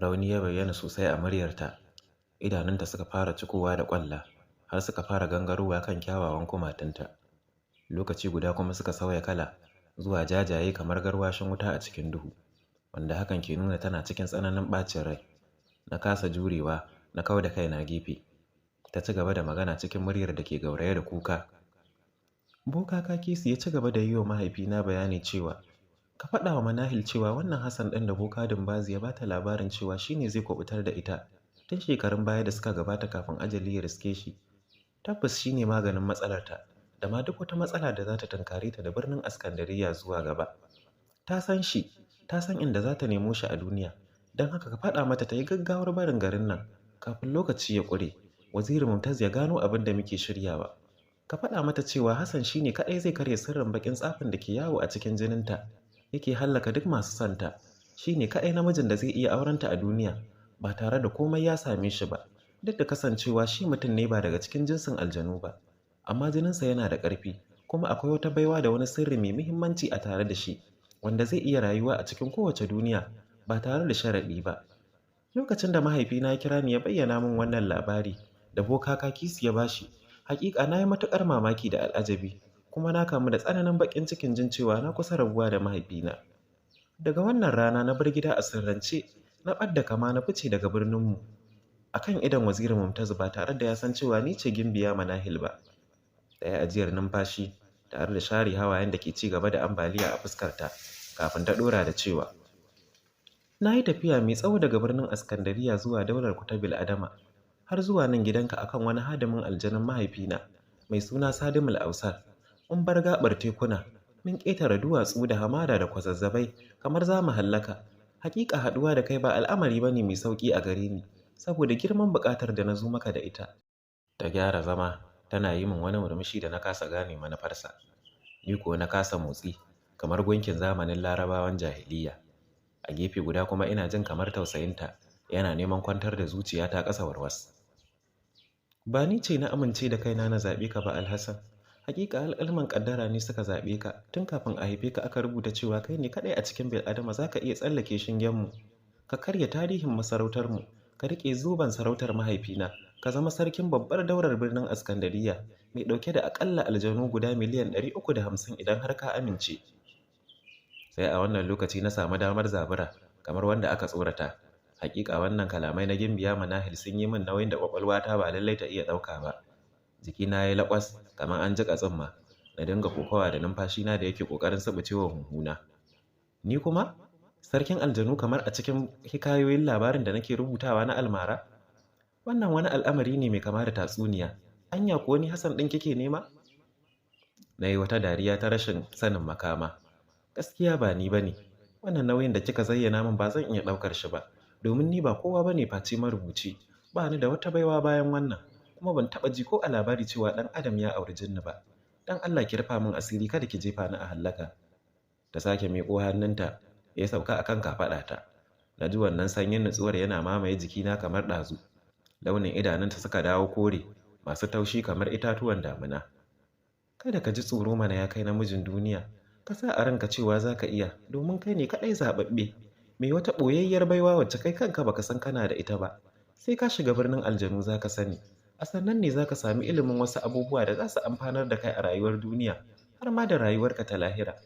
Rauni ya bayyana sosai a muryarta, idanunta suka fara cikowa da ƙwalla har suka fara gangarowa kan kyawawan kumatunta. Lokaci guda kuma suka sauya kala zuwa jajaye kamar garwashin wuta a cikin duhu, wanda hakan ke nuna tana cikin tsananin ɓacin rai. Na kasa jurewa, na kau da kaina gefe. Ta ci gaba da magana cikin muryar da ke gauraye da kuka. Boka Kakisi ya ci gaba da yi wa mahaifina bayani cewa, ka faɗa wa Manahil cewa wannan Hassan ɗin da Boka Dumbazi ya ba ta labarin cewa shi ne zai kuɓutar da ita tun shekarun baya da suka gabata kafin ajali ya riske shi. Tabbas shi ne maganin matsalarta da ma duk wata matsala da za ta tunkare ta da birnin Askandariya zuwa gaba. Ta san shi, ta san inda za ta nemo shi a duniya, don haka ka faɗa mata ta yi gaggawar barin garin nan kafin lokaci ya ƙure, Waziri Mumtaz ya gano abin da muke shiryawa. Ka faɗa mata cewa Hassan shi ne kaɗai zai karya sirrin baƙin tsafin da ke yawo a cikin jininta, yake hallaka duk masu santa. Shi ne kaɗai namijin da zai iya aurenta a duniya ba tare da komai ya same shi ba, duk da kasancewa shi mutum ne ba daga cikin jinsin aljanu ba, amma jininsa yana da ƙarfi, kuma akwai wata baiwa da wani sirri mai muhimmanci a tare da shi, wanda zai iya rayuwa a cikin kowace duniya ba tare da sharaɗi ba. Lokacin da mahaifina ya kira ni ya bayyana min wannan labari da Boka Kakisi ya bashi, hakika na yi matuƙar mamaki da al'ajabi, kuma na kamu da tsananin baƙin cikin jin cewa na kusa rabuwa da mahaifina. Daga wannan rana na bar gida a sirrance, na ɓadda kama na fice daga birninmu a kan idon Waziri Mumtaz ba tare da ya san cewa ni ce Gimbiya Manahil ba. Ɗaya ajiyar numfashi tare da share hawayen da ke ci gaba da ambaliya a fuskarta kafin ta ɗora da cewa, na yi tafiya mai tsawo daga birnin Askandariya zuwa daular ku ta Bil'adama, har zuwa nan gidanka akan wani hadimin aljanin mahaifina mai suna Sadimul Ausar. Mun bar gaɓar tekuna, mun ƙetare duwatsu da hamada da kwazazzabai kamar za mu hallaka. Hakika haɗuwa da kai ba al'amari ba ne mai sauƙi a gare ni, saboda girman buƙatar da na zo maka da ita. Ta gyara zama, tana yi min wani murmushi da na kasa gane manufarsa. Ni ko na kasa motsi, kamar gunkin zamanin Larabawan jahiliya. A gefe guda kuma ina jin kamar tausayinta yana neman kwantar da zuciyata ƙasa warwas. Ba ni ce na amince da kaina na zaɓe ka ba, Alhassan. Hakika alƙalman ƙaddara ne suka zaɓe ka, tun kafin a haife ka aka rubuta cewa kai ne kaɗai a cikin bil'adama za ka iya tsallake shingenmu, ka karya tarihin masarautarmu, ka riƙe zoben sarautar mahaifina, ka zama sarkin babbar daular birnin Askandariya mai ɗauke da aƙalla aljanu guda miliyan 350 idan har ka amince. Sai a wannan lokaci na samu damar zabura kamar wanda aka tsorata. Hakika wannan kalamai na Gimbiya Manahil sun yi min nauyin da ƙwaƙwalwata ba lallai ta iya ɗauka ba. Jikina ya yi laƙwas kamar an jiƙa tsumma, na dinga kokawa da numfashina da yake ƙoƙarin suɓucewa huhuna. Ni kuma? Sarkin aljanu kamar a cikin hikayoyin labarin da nake rubutawa na almara? Wannan wani al'amari ne mai kama da tatsuniya. Anya kuwa ni Hassan ɗin kike nema? Na yi wata dariya ta rashin sanin makama. Gaskiya ba ni ba ne. Wannan nauyin da kika zayyana min ba zan iya ɗaukar shi ba, domin ni ba kowa ba ne face marubuci. Ba ni da wata baiwa bayan wannan, kuma ban taɓa ji ko a labari cewa ɗan adam ya auri jinni ba. Dan Allah ki rufa min asiri, kada ki jefa ni a hallaka. Ta sake miƙo hannunta, ya sauka akan kafaɗata. Na ji wannan sanyin nutsuwar yana mamaye jikina kamar ɗazu. Launin idanunta suka dawo kore, masu taushi kamar itatuwan damina. Kada ka ji tsoro mana ya kai namijin duniya. Ka sa a ranka cewa za ka iya, domin kai ne kaɗai zaɓaɓɓe, mai wata ɓoyayyar baiwa wacce kai kanka baka san kana da ita ba. Sai ka shiga birnin aljanu za ka sani. A sannan ne za ka sami ilimin wasu abubuwa da za su amfanar da kai a rayuwar duniya, har ma da rayuwarka ta lahira.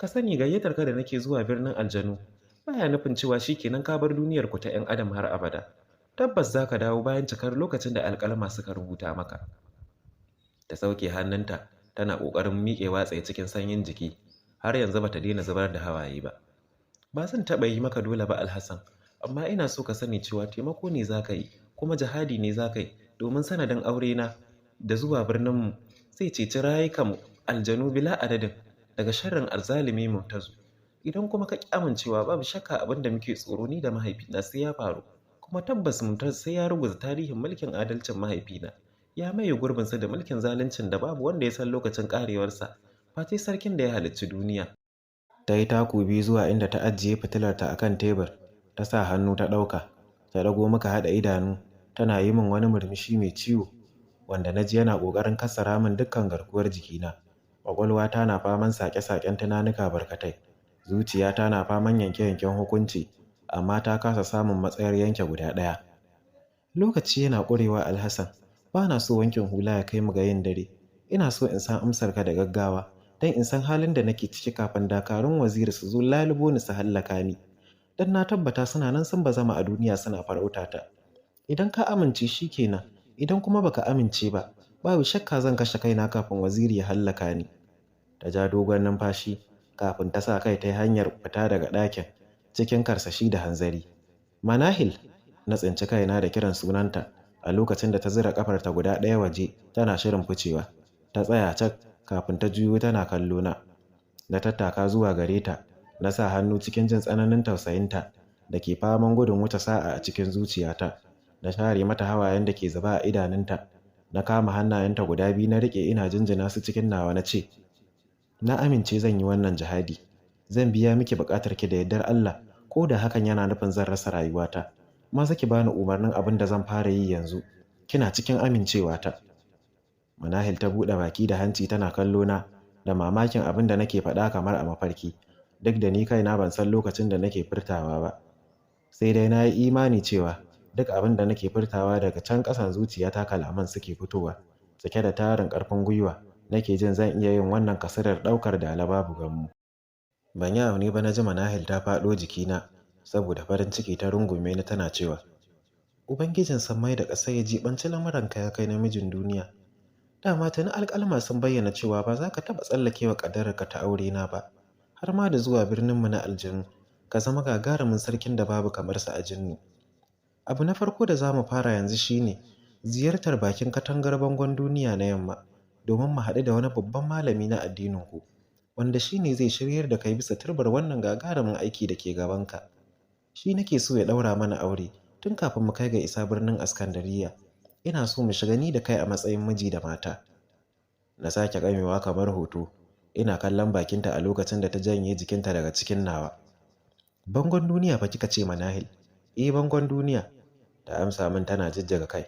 Ka sani gayyatar ka da nake zuwa birnin aljanu baya nufin cewa shi kenan ka bar duniyar ku ta 'yan adam har abada. Tabbas za ka dawo bayan cikar lokacin da alƙalma suka rubuta maka. Ta sauke hannunta, tana ƙoƙarin miƙewa tsaye cikin sanyin jiki, har yanzu bata daina zubar da hawaye ba. Ba zan taɓa yi maka dole ba, Alhassan, amma ina so ka sani cewa taimako ne za ka yi, kuma jihadi ne za ka yi, domin sanadin aurena da zuwa birninmu zai ceci rayukan aljanu bila adadin daga sharrin azzalumi Mumtazu. Idan kuma ka ƙi amincewa, babu shakka abin da muke tsoro ni da mahaifina sai ya faru, kuma tabbas Mumtaz sai ya ruguza tarihin mulkin adalcin mahaifina, ya maye gurbinsa da mulkin zaluncin da babu wanda ya san lokacin ƙarewarsa face sarkin da ya halicci duniya. Ta yi taku biyu zuwa inda ta ajiye fitilarta a kan tebur, ta sa hannu ta ɗauka, ta rago muka haɗa idanu, tana yi min wani murmushi mai ciwo, wanda na ji yana ƙoƙarin kassara min dukkan garkuwar jikina. Ƙwaƙwalwata na faman saƙe-saƙen tunanuka barkatai, zuciyata na faman yanke-yanken hukunci, amma ta kasa samun matsayar yanke guda ɗaya. Lokaci yana ƙurewa Alhassan, ba na so wankin hula ya kai mu ga yin dare. Ina so in san amsarka da gaggawa, don in san halin da nake ciki kafin dakarun Waziri su zo lalubo ni su hallaka ni. Don na tabbata suna nan sun bazama a duniya suna farauta ta. Idan ka amince shi kenan, idan kuma baka amince ba, babu shakka zan kashe kaina kafin Waziri ya hallaka ni. Ta ja dogon numfashi kafin ta sa kai ta yi hanyar fita daga ɗakin cikin karsashi da hanzari. Manahil, na tsinci kaina da kiran sunanta a lokacin da ta zura kafarta guda ɗaya waje tana shirin ficewa. Ta tsaya cak kafin ta juyo tana kallo na. Na tattaka zuwa gare ta, na sa hannu cikin jin tsananin tausayinta da ke faman gudun wuce sa'a a cikin zuciyata. Na share mata hawayen da ke zuba a idanunta. Na kama hannayenta guda biyu na riƙe ina jinjina su cikin nawa na ce, na amince zan yi wannan jihadi. Zan biya miki buƙatar ki da yardar Allah, ko da hakan yana nufin zan rasa rayuwata. Maza ki bani umarnin abin da zan fara yi yanzu. Kina cikin amincewata. Manahil ta buɗe baki da hanci tana kallo na da mamakin abin da nake faɗa kamar a mafarki, duk da ni kaina ban san lokacin da nake furtawa ba. Sai dai na yi imani cewa duk abin da nake furtawa daga can ƙasan zuciyata kalaman suke fitowa. Cike da tarin ƙarfin gwiwa nake jin zan iya yin wannan kasadar ɗaukar dala babu gammu. Ban yi aune ba na ji Manahil ta faɗo jikina, saboda farin ciki ta rungume ni tana cewa, Ubangijin sammai da ƙasa ya jiɓanci lamuranka ya kai namijin duniya. Dama tuni alƙalma sun bayyana cewa ba za ka taɓa tsallakewa ƙaddararka ta aure na ba, har ma da zuwa birninmu na aljanu, ka zama gagarumin sarkin da babu kamar sa a jinnu. Abu na farko da za mu fara yanzu shine ziyartar bakin katangar bangon duniya na yamma, domin mu haɗu da wani babban malami na addininku, wanda shi ne zai shiryar da kai bisa turbar wannan gagarumin aiki da ke gabanka. Shi nake so ya ɗaura mana aure tun kafin mu kai ga isa birnin Askandariya. Ina so mu shiga ni da kai a matsayin miji da mata. Na sake ƙamewa kamar hoto, ina kallon bakinta a lokacin da ta janye jikinta daga cikin nawa. Bangon duniya fa kika ce Manahil? Bangon duniya, ta amsa min tana jijjiga kai.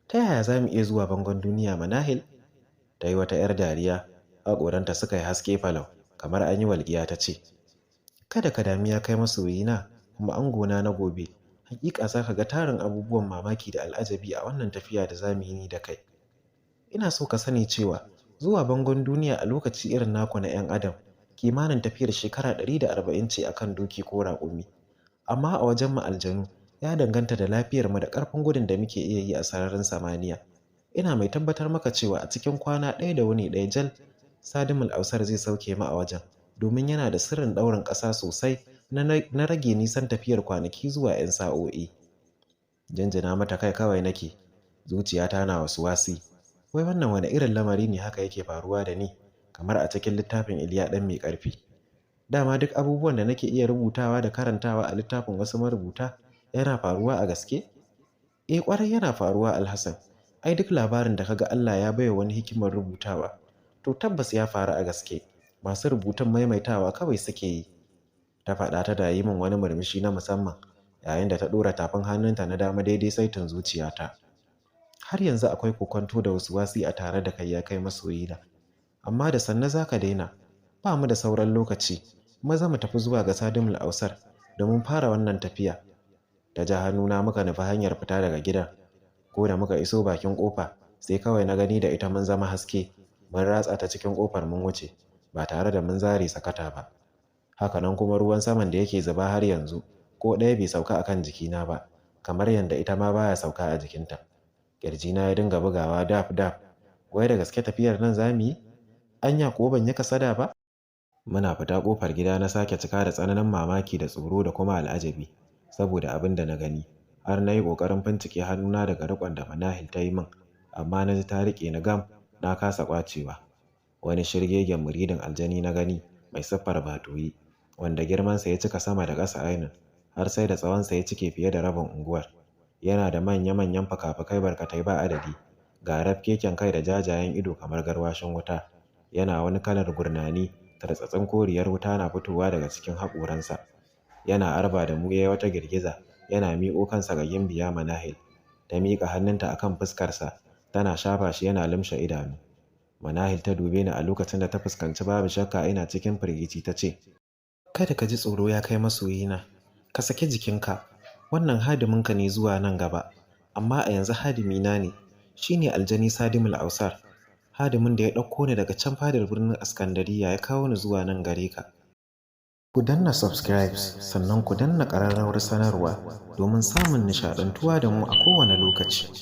Ta yaya za mu iya zuwa bangon duniya Manahil? Ta yi wata 'yar dariya, haƙoranta suka yi haske falau kamar an yi walƙiya ta ce, kada ka dami ya kai masoyina kuma angona na gobe. Hakika za ka ga tarin abubuwan mamaki da al'ajabi a wannan tafiya da za mu yi ni da kai. Ina so ka sani cewa zuwa bangon duniya a lokaci irin naku na 'yan adam kimanin tafiyar shekara 140 ce akan doki ko raƙumi, amma a wajen mu aljanu ya danganta da lafiyar mu da ƙarfin gudun da muke iya yi a sararin samaniya. Ina mai tabbatar maka cewa a cikin kwana ɗaya da wuni ɗaya jal, Sadimul Ausar zai sauke mu a wajen, domin yana da sirrin ɗaurin ƙasa sosai na rage nisan tafiyar kwanaki zuwa 'yan sa'o'i. Jinjina mata kai kawai nake, zuciyata na wasi. Wai wannan wani irin lamari ne haka yake faruwa da ni, kamar a cikin littafin Iliya ɗan mai ƙarfi. Dama duk abubuwan da nake iya rubutawa da karantawa a littafin wasu marubuta yana faruwa a gaske? Ƙwarai yana faruwa Alhassan. Ai duk labarin da kaga Allah ya baiwa wani hikimar rubutawa, to tabbas ya faru a gaske. Masu rubutun maimaitawa kawai suke yi. Ta faɗa ta da yi min wani murmushi na musamman, yayin da ta ɗora tafin hannunta na dama daidai saitin zuciyata. Har yanzu akwai kokwanto da wasi a tare da kai ya kai masoyina, amma da sannu za ka daina. Ba mu da sauran lokaci, maza mu tafi zuwa ga Sadimul Ausar domin fara wannan tafiya. Ta ja hannuna muka nufi hanyar fita daga gidan. Ko da muka iso bakin ƙofa, sai kawai na gani da ita mun zama haske, mun ratsa ta cikin ƙofar mun wuce, ba tare da mun zare sakata ba. Hakanan kuma ruwan saman da yake zuba har yanzu, ko ɗaya bai sauka akan jikina ba, kamar yadda ita ma baya sauka a jikinta. Ƙirjina ya dinga bugawa daf. Wai da gaske tafiyar nan za mu yi? Anya ko ban yi kasada ba? Muna fita ƙofar gida na sake cika da tsananin mamaki da tsoro da kuma al'ajabi, saboda abin da na gani. Har na yi ƙoƙarin bincike hannuna daga riƙon da Manahil ta yi min, amma na ji ta riƙe ni gam, na kasa ƙwacewa. Wani shirgegen muridin aljani na gani, mai siffar batoyi, wanda girmansa ya cika sama da ƙasa ainun, har sai da tsawonsa ya cike fiye da rabin unguwar. Yana da manya-manyan fakafakai barkatai ba adadi, ga rafkeken kai da jajayen ido kamar garwashin wuta. Yana wani kalar gurnani, tartsatsin koriyar wuta na fitowa daga cikin haƙoransa. Yana arba da mu ya wata girgiza, yana miƙo kansa ga gimbiya Manahil. Ta miƙa hannunta akan fuskarsa, tana shafa shi yana limshe idanu. Manahil ta dube ni a lokacin da ta fuskanci babu shakka ina cikin firgici ta ce, kada ka ji tsoro ya kai masoyina, Ka saki jikinka, wannan hadiminka ne zuwa nan gaba, amma a yanzu hadimina ne, shi ne aljani Sadimul Ausar, hadimin da ya ɗauko ni daga can fadar birnin Askandariya ya kawo ni zuwa nan gare ka. Ku danna subscribe sannan ku danna ƙararrawar sanarwa domin samun nishaɗantuwa da mu a kowane lokaci.